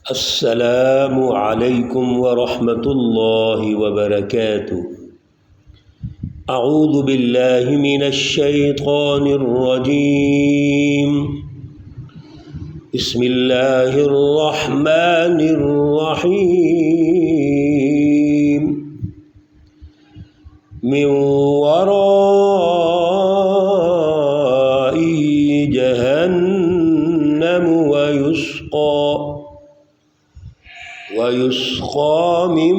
السلام علیکم ورحمۃ اللہ وبرکاتہ۔ اعوذ باللہ من الشیطان الرجیم، بسم اللہ الرحمن الرحیم۔ من ورائی جہنم ويسقى من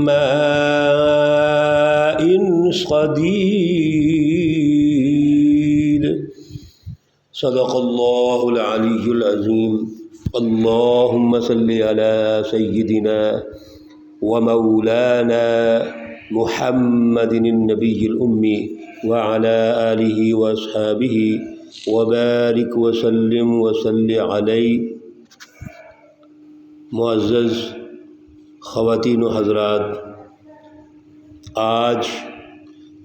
ماء صديد۔ صدق اللہ العلی العظیم۔ اللہم صل علی سیدنا ومولانا محمد النبی الأمی وعلى آلہ واصحابہ وبارک وسلم وصلی علیہ۔ معزز خواتین و حضرات، آج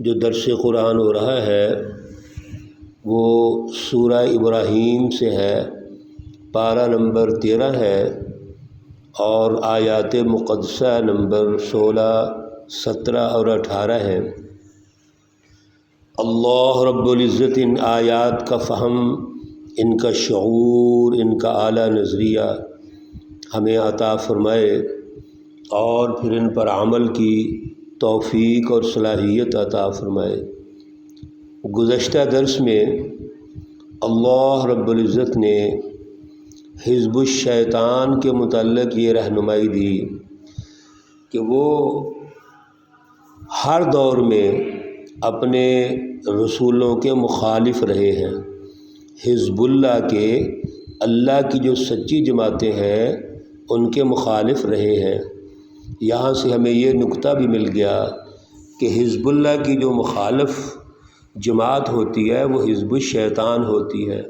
جو درس قرآن ہو رہا ہے وہ سورہ ابراہیم سے ہے، پارہ نمبر 13 ہے اور آیات مقدسہ نمبر 16، 17 اور 18 ہے۔ اللہ رب العزت ان آیات کا فہم، ان کا شعور، ان کا اعلیٰ نظریہ ہمیں عطا فرمائے اور پھر ان پر عمل کی توفیق اور صلاحیت عطا فرمائے۔ گزشتہ درس میں اللہ رب العزت نے حزب الشیطان کے متعلق یہ رہنمائی دی کہ وہ ہر دور میں اپنے رسولوں کے مخالف رہے ہیں۔ حزب اللہ کے، اللہ کی جو سچی جماعتیں ہیں ان کے مخالف رہے ہیں۔ یہاں سے ہمیں یہ نکتہ بھی مل گیا کہ حزب اللہ کی جو مخالف جماعت ہوتی ہے وہ حزب الشیطان ہوتی ہے۔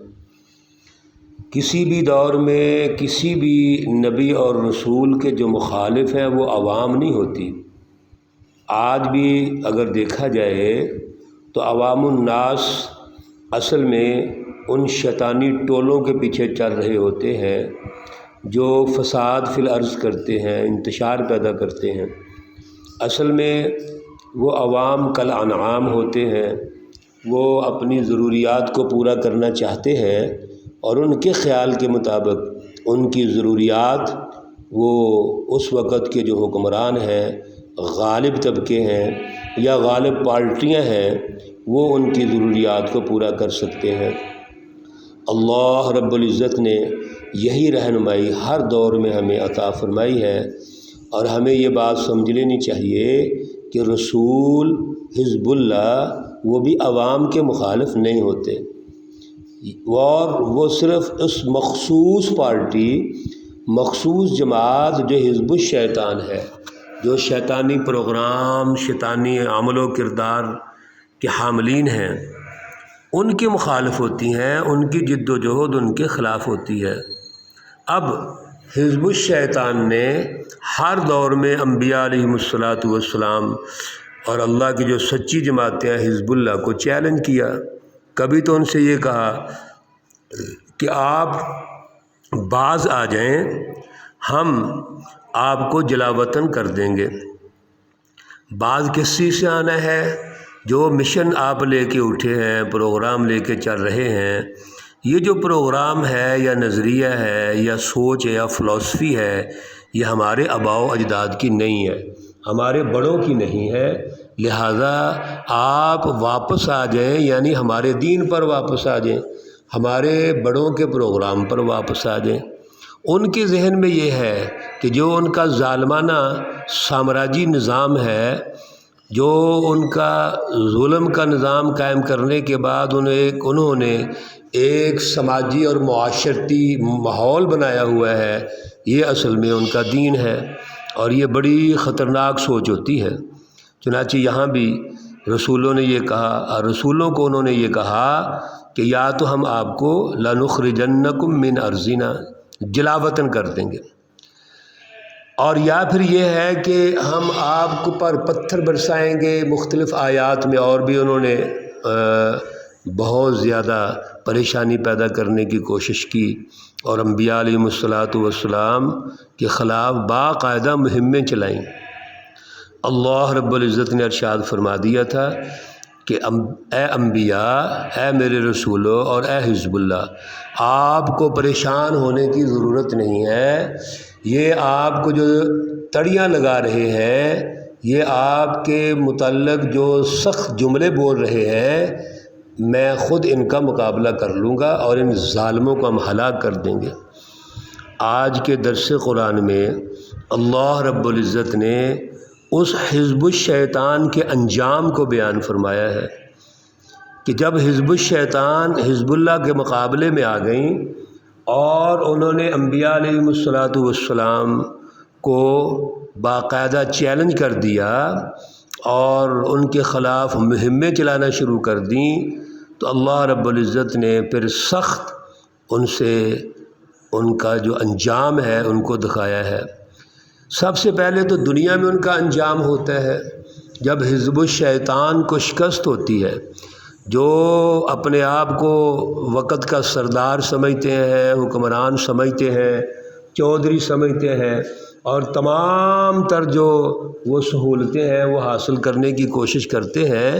کسی بھی دور میں کسی بھی نبی اور رسول کے جو مخالف ہیں وہ عوام نہیں ہوتی۔ آج بھی اگر دیکھا جائے تو عوام الناس اصل میں ان شیطانی ٹولوں کے پیچھے چل رہے ہوتے ہیں جو فساد فی الارض کرتے ہیں، انتشار پیدا کرتے ہیں۔ اصل میں وہ عوام کالانعام ہوتے ہیں، وہ اپنی ضروریات کو پورا کرنا چاہتے ہیں اور ان کے خیال کے مطابق ان کی ضروریات وہ اس وقت کے جو حکمران ہیں، غالب طبقے ہیں یا غالب پارٹیاں ہیں، وہ ان کی ضروریات کو پورا کر سکتے ہیں۔ اللہ رب العزت نے یہی رہنمائی ہر دور میں ہمیں عطا فرمائی ہے اور ہمیں یہ بات سمجھ لینی چاہیے کہ رسول حزب اللہ وہ بھی عوام کے مخالف نہیں ہوتے، اور وہ صرف اس مخصوص پارٹی، مخصوص جماعت جو حزب الشیطان ہے، جو شیطانی پروگرام، شیطانی عمل و کردار کے حاملین ہیں، ان کے مخالف ہوتی ہیں، ان کی جد و جہد ان کے خلاف ہوتی ہے۔ اب حزب الشیطان نے ہر دور میں انبیاء علیہم السلام اور اللہ کی جو سچی جماعتیں ہیں حزب اللہ کو چیلنج کیا۔ کبھی تو ان سے یہ کہا کہ آپ باز آ جائیں، ہم آپ کو جلا وطن کر دیں گے۔ باز کس چیز سے آنا ہے؟ جو مشن آپ لے کے اٹھے ہیں، پروگرام لے کے چل رہے ہیں، یہ جو پروگرام ہے یا نظریہ ہے یا سوچ ہے یا فلسفی ہے، یہ ہمارے آباء و اجداد کی نہیں ہے، ہمارے بڑوں کی نہیں ہے، لہٰذا آپ واپس آ جائیں، یعنی ہمارے دین پر واپس آ جائیں، ہمارے بڑوں کے پروگرام پر واپس آ جائیں۔ ان کے ذہن میں یہ ہے کہ جو ان کا ظالمانہ سامراجی نظام ہے، جو ان کا ظلم کا نظام قائم کرنے کے بعد انہوں نے ایک سماجی اور معاشرتی ماحول بنایا ہوا ہے، یہ اصل میں ان کا دین ہے اور یہ بڑی خطرناک سوچ ہوتی ہے۔ چنانچہ یہاں بھی رسولوں نے یہ کہا، اور رسولوں کو انہوں نے یہ کہا کہ یا تو ہم آپ کو لَنُخْرِجَنَّكُم مِّنْ أَرْضِنَا، جلا وطن کر دیں گے، اور یا پھر یہ ہے کہ ہم آپ کو پر پتھر برسائیں گے۔ مختلف آیات میں اور بھی انہوں نے بہت زیادہ پریشانی پیدا کرنے کی کوشش کی اور انبیاء علیہم الصلاۃ والسلام کے خلاف باقاعدہ مہمیں چلائیں۔ اللہ رب العزت نے ارشاد فرما دیا تھا کہ اے انبیاء، اے میرے رسولوں اور اے حزب اللہ، آپ کو پریشان ہونے کی ضرورت نہیں ہے۔ یہ آپ کو جو تڑیاں لگا رہے ہیں، یہ آپ کے متعلق جو سخت جملے بول رہے ہیں، میں خود ان کا مقابلہ کر لوں گا اور ان ظالموں کو ہم ہلاک کر دیں گے۔ آج کے درس قرآن میں اللہ رب العزت نے اس حزب الشیطان کے انجام کو بیان فرمایا ہے کہ جب حزب الشیطان حزب اللہ کے مقابلے میں آ گئیں اور انہوں نے انبیاء علیہم الصلاۃ والسلام کو باقاعدہ چیلنج کر دیا اور ان کے خلاف مہمیں چلانا شروع کر دیں، تو اللہ رب العزت نے پھر سخت ان سے ان کا جو انجام ہے ان کو دکھایا ہے۔ سب سے پہلے تو دنیا میں ان کا انجام ہوتا ہے جب حزب الشیطان کو شکست ہوتی ہے، جو اپنے آپ کو وقت کا سردار سمجھتے ہیں، حکمران سمجھتے ہیں، چودھری سمجھتے ہیں، اور تمام تر جو وہ سہولتیں ہیں وہ حاصل کرنے کی کوشش کرتے ہیں،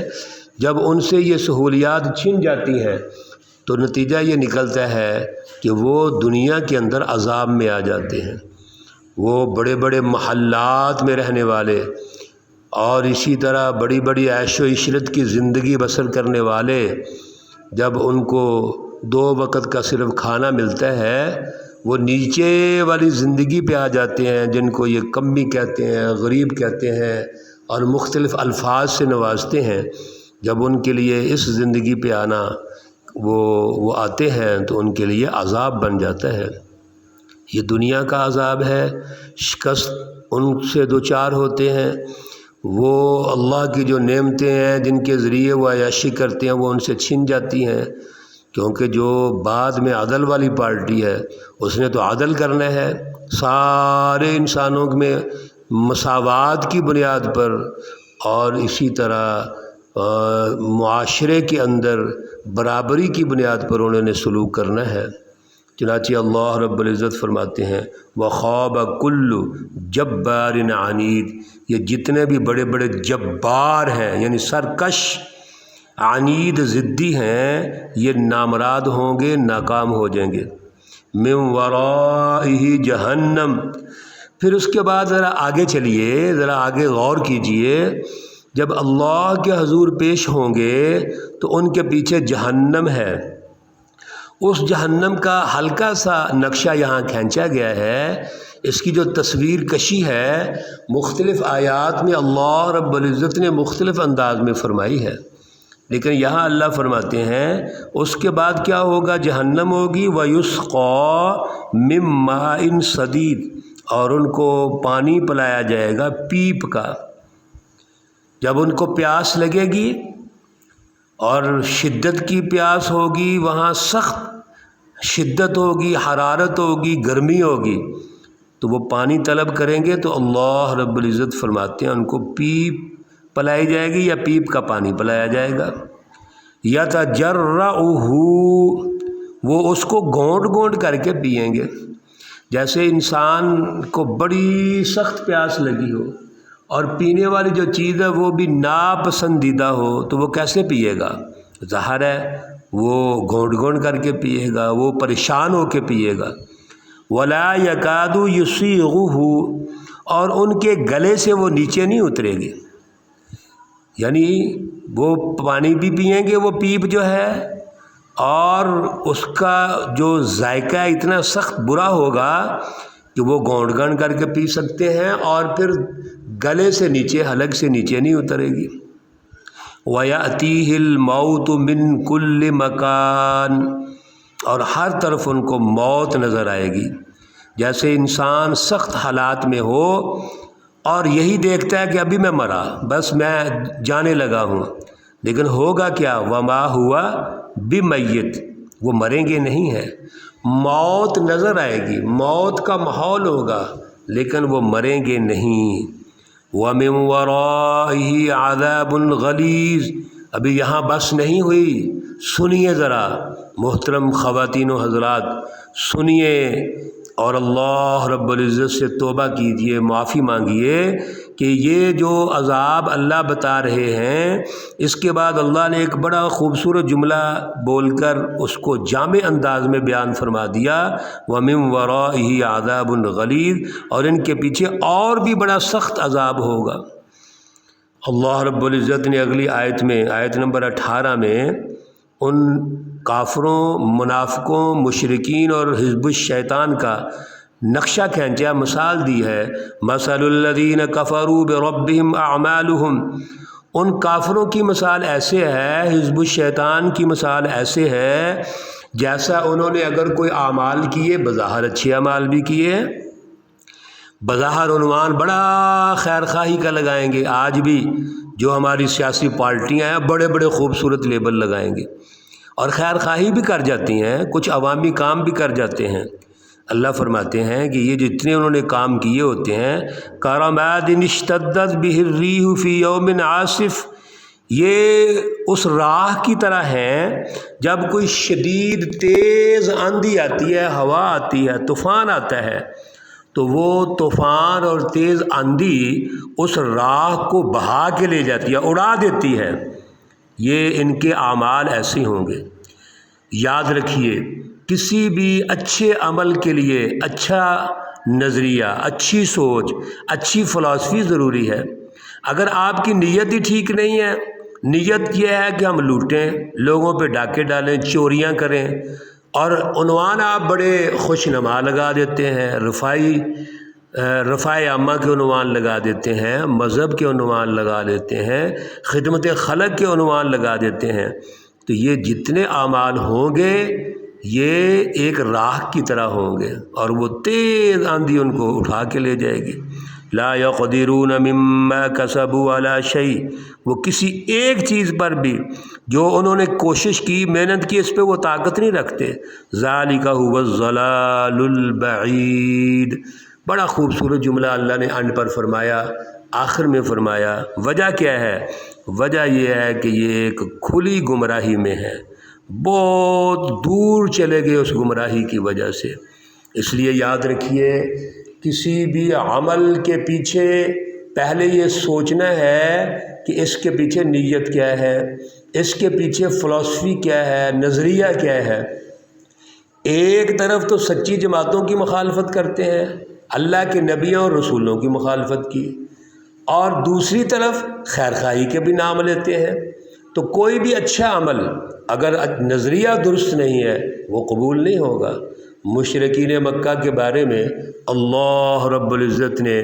جب ان سے یہ سہولیات چھن جاتی ہیں تو نتیجہ یہ نکلتا ہے کہ وہ دنیا کے اندر عذاب میں آ جاتے ہیں۔ وہ بڑے بڑے محلات میں رہنے والے اور اسی طرح بڑی بڑی عیش و عشرت کی زندگی بسر کرنے والے، جب ان کو 2 وقت کا صرف کھانا ملتا ہے، وہ نیچے والی زندگی پہ آ جاتے ہیں، جن کو یہ کمی کہتے ہیں، غریب کہتے ہیں اور مختلف الفاظ سے نوازتے ہیں۔ جب ان کے لیے اس زندگی پہ آنا وہ آتے ہیں تو ان کے لیے عذاب بن جاتا ہے۔ یہ دنیا کا عذاب ہے، شکست ان سے دوچار ہوتے ہیں، وہ اللہ کی جو نعمتیں ہیں جن کے ذریعے وہ عیاشی کرتے ہیں وہ ان سے چھن جاتی ہیں، کیونکہ جو بعد میں عدل والی پارٹی ہے اس نے تو عدل کرنا ہے، سارے انسانوں میں مساوات کی بنیاد پر اور اسی طرح معاشرے کے اندر برابری کی بنیاد پر انہوں نے سلوک کرنا ہے۔ چنانچہ اللہ رب العزت فرماتے ہیں وَخَابَ كُلُّ جَبَّارٍ عَنِيدٍ، یہ جتنے بھی بڑے بڑے جبار ہیں یعنی سرکش، عنید ضدی ہیں، یہ نامراد ہوں گے، ناکام ہو جائیں گے۔ مِن وَرَائِهِ جَہَنَّمْ، پھر اس کے بعد ذرا آگے چلیے، ذرا آگے غور کیجئے، جب اللہ کے حضور پیش ہوں گے تو ان کے پیچھے جہنم ہے۔ اس جہنم کا ہلکا سا نقشہ یہاں کھینچا گیا ہے، اس کی جو تصویر کشی ہے مختلف آیات میں اللہ رب العزت نے مختلف انداز میں فرمائی ہے، لیکن یہاں اللہ فرماتے ہیں اس کے بعد کیا ہوگا، جہنم ہوگی وَيُسْقَى مِن مَّاءٍ صَدِيدٍ، اور ان کو پانی پلایا جائے گا پیپ کا۔ جب ان کو پیاس لگے گی اور شدت کی پیاس ہوگی، وہاں سخت شدت ہوگی، حرارت ہوگی، گرمی ہوگی، تو وہ پانی طلب کریں گے تو اللہ رب العزت فرماتے ہیں ان کو پیپ پلائی جائے گی یا پیپ کا پانی پلایا جائے گا۔ یتجرعہ، وہ اس کو گھونٹ گھونٹ کر کے پئیں گے، جیسے انسان کو بڑی سخت پیاس لگی ہو اور پینے والی جو چیز ہے وہ بھی ناپسندیدہ ہو تو وہ کیسے پیے گا؟ ظاہر ہے وہ گھونٹ گھونٹ کر کے پیے گا، وہ پریشان ہو کے پیے گا۔ وَلَا يَكَادُ يُسِيغُهُ، اور ان کے گلے سے وہ نیچے نہیں اترے گی، یعنی وہ پانی بھی پئیں گے وہ پیپ جو ہے، اور اس کا جو ذائقہ اتنا سخت برا ہوگا کہ وہ گھونٹ گھونٹ کر کے پی سکتے ہیں اور پھر گلے سے نیچے، حلق سے نیچے نہیں اترے گی۔ وَيَأْتِيهِ الْمَوْتُ مِنْ كُلِّ مَكَانٍ، اور ہر طرف ان کو موت نظر آئے گی، جیسے انسان سخت حالات میں ہو اور یہی دیکھتا ہے کہ ابھی میں مرا، بس میں جانے لگا ہوں، لیکن ہوگا کیا، وَمَا هُوَ بِمَيِّتٍ، وہ مریں گے نہیں ہیں، موت نظر آئے گی، موت کا ماحول ہوگا لیکن وہ مریں گے نہیں۔ وَمِن وَرَائِهِ عَذَابٌ غَلِيظٌ، ابھی یہاں بس نہیں ہوئی، سنیے ذرا محترم خواتین و حضرات، سنیے اور اللہ رب العزت سے توبہ کیجیے، معافی مانگیے کہ یہ جو عذاب اللہ بتا رہے ہیں، اس کے بعد اللہ نے ایک بڑا خوبصورت جملہ بول کر اس کو جامع انداز میں بیان فرما دیا، وَمِن وَرَائِهِ عَذَابٌ غَلِيظٌ، اور ان کے پیچھے اور بھی بڑا سخت عذاب ہوگا۔ اللہ رب العزت نے اگلی آیت میں، آیت نمبر 18 میں، ان کافروں، منافقوں، مشرکین اور حزب الشیطان کا نقشہ کھینچا، مثال دی ہے، مثل الذین کفروا بربہم اعمالہم، ان کافروں کی مثال ایسے ہے، حزب الشیطان کی مثال ایسے ہے جیسا انہوں نے اگر کوئی اعمال کیے، بظاہر اچھے اعمال بھی کیے ہیں، بظاہر عنوان بڑا خیر خواہی کا لگائیں گے، آج بھی جو ہماری سیاسی پارٹیاں ہیں بڑے بڑے خوبصورت لیبل لگائیں گے اور خیر خواہی بھی کر جاتی ہیں، کچھ عوامی کام بھی کر جاتے ہیں۔ اللہ فرماتے ہیں کہ یہ جتنے انہوں نے کام کیے ہوتے ہیں، کَرَمَادٍ اشْتَدَّتْ بِهِ الرِّيحُ فِي يَوْمٍ عَاصِفٍ، یہ اس راہ کی طرح ہیں جب کوئی شدید تیز آندھی آتی ہے، ہوا آتی ہے، طوفان آتا ہے، تو وہ طوفان اور تیز آندھی اس راہ کو بہا کے لے جاتی ہے، اڑا دیتی ہے۔ یہ ان کے اعمال ایسے ہوں گے۔ یاد رکھیے، کسی بھی اچھے عمل کے لیے اچھا نظریہ، اچھی سوچ، اچھی فلسفی ضروری ہے۔ اگر آپ کی نیت ہی ٹھیک نہیں ہے، نیت یہ ہے کہ ہم لوٹیں، لوگوں پہ ڈاکے ڈالیں، چوریاں کریں، اور عنوان آپ بڑے خوش نما لگا دیتے ہیں، رفاع عامہ کے عنوان لگا دیتے ہیں، مذہب کے عنوان لگا دیتے ہیں، خدمت خلق کے عنوان لگا دیتے ہیں، تو یہ جتنے اعمال ہوں گے یہ ایک راہ کی طرح ہوں گے اور وہ تیز آندھی ان کو اٹھا کے لے جائے گی۔ لا يقدرون مما كسبوا على شيء، وہ کسی ایک چیز پر بھی جو انہوں نے کوشش کی، محنت کی، اس پہ وہ طاقت نہیں رکھتے۔ ذالک هو الضلال البعید، بڑا خوبصورت جملہ اللہ نے انڈ پر فرمایا، آخر میں فرمایا، وجہ کیا ہے؟ وجہ یہ ہے کہ یہ ایک کھلی گمراہی میں ہے، بہت دور چلے گئے اس گمراہی کی وجہ سے۔ اس لیے یاد رکھیے، کسی بھی عمل کے پیچھے پہلے یہ سوچنا ہے کہ اس کے پیچھے نیت کیا ہے، اس کے پیچھے فلسفی کیا ہے، نظریہ کیا ہے۔ ایک طرف تو سچی جماعتوں کی مخالفت کرتے ہیں، اللہ کے نبیوں اور رسولوں کی مخالفت کی، اور دوسری طرف خیر خواہی کے بھی نام لیتے ہیں۔ تو کوئی بھی اچھا عمل اگر نظریہ درست نہیں ہے وہ قبول نہیں ہوگا۔ مشرکین مکہ کے بارے میں اللہ رب العزت نے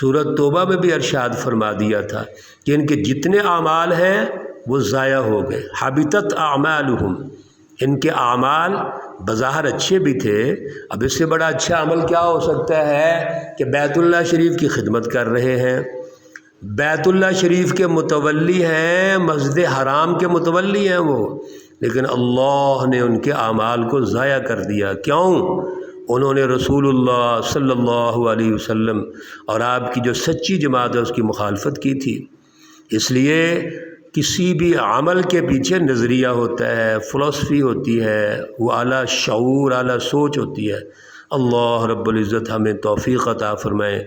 سورۃ توبہ میں بھی ارشاد فرما دیا تھا کہ ان کے جتنے اعمال ہیں وہ ضائع ہو گئے، حبطت اعمالہم، ان کے اعمال بظاہر اچھے بھی تھے۔ اب اس سے بڑا اچھا عمل کیا ہو سکتا ہے کہ بیت اللہ شریف کی خدمت کر رہے ہیں، بیت اللہ شریف کے متولی ہیں، مسجد حرام کے متولی ہیں وہ، لیکن اللہ نے ان کے اعمال کو ضائع کر دیا۔ کیوں؟ انہوں نے رسول اللہ صلی اللہ علیہ وسلم اور آپ کی جو سچی جماعت ہے اس کی مخالفت کی تھی۔ اس لیے کسی بھی عمل کے پیچھے نظریہ ہوتا ہے، فلسفی ہوتی ہے، وہ اعلیٰ شعور، اعلیٰ سوچ ہوتی ہے۔ اللہ رب العزت ہمیں توفیق عطا فرمائے۔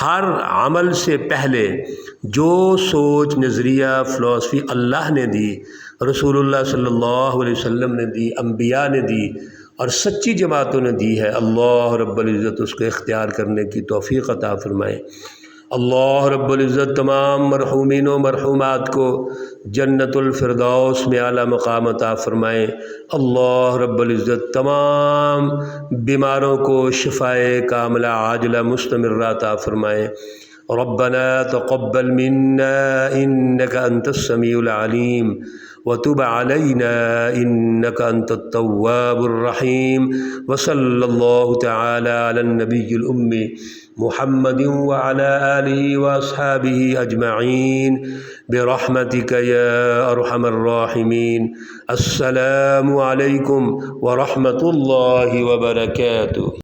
ہر عمل سے پہلے جو سوچ، نظریہ، فلسفی اللہ نے دی، رسول اللہ صلی اللہ علیہ وسلم نے دی، انبیاء نے دی اور سچی جماعتوں نے دی ہے، اللہ رب العزت اس کو اختیار کرنے کی توفیق عطا فرمائے۔ اللہ رب العزت تمام مرحومین و مرحومات کو جنت الفردوس میں اعلیٰ مقام عطا فرمائے۔ اللہ رب العزت تمام بیماروں کو شفائے کاملہ عاجلہ مستمرہ عطا فرمائے۔ ربنا تقبل منا انك انت السميع العليم وتب علينا انك انت التواب الرحيم وصلى الله تعالى على النبي الأمي محمد وعلى آله وأصحابه أجمعين برحمتك يا أرحم الراحمين۔ السلام عليكم ورحمة الله وبركاته۔